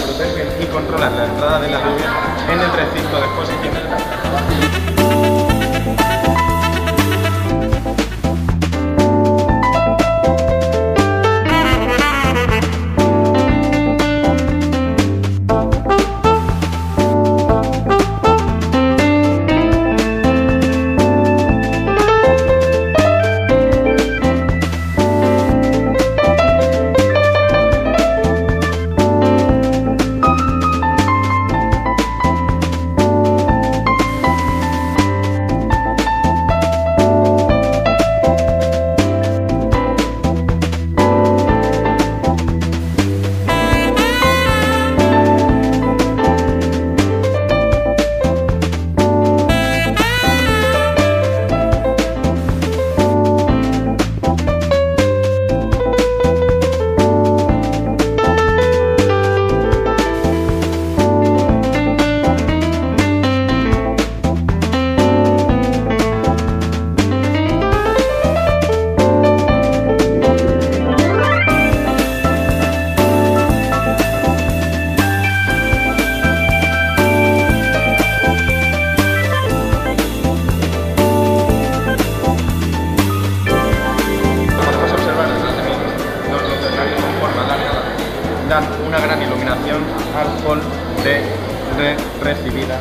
protegen y controlan la entrada de la lluvia en el recinto de exposiciones de la planta. Dan una gran iluminación al hall de recibida,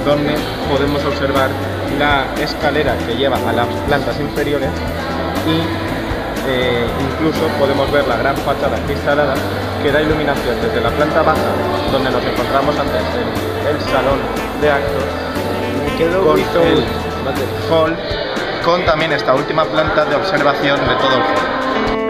donde podemos observar la escalera que lleva a las plantas inferiores y incluso podemos ver la gran fachada cristalada que da iluminación desde la planta baja, donde nos encontramos antes el salón de actos, con el hall, con también esta última planta de observación de todo el hall.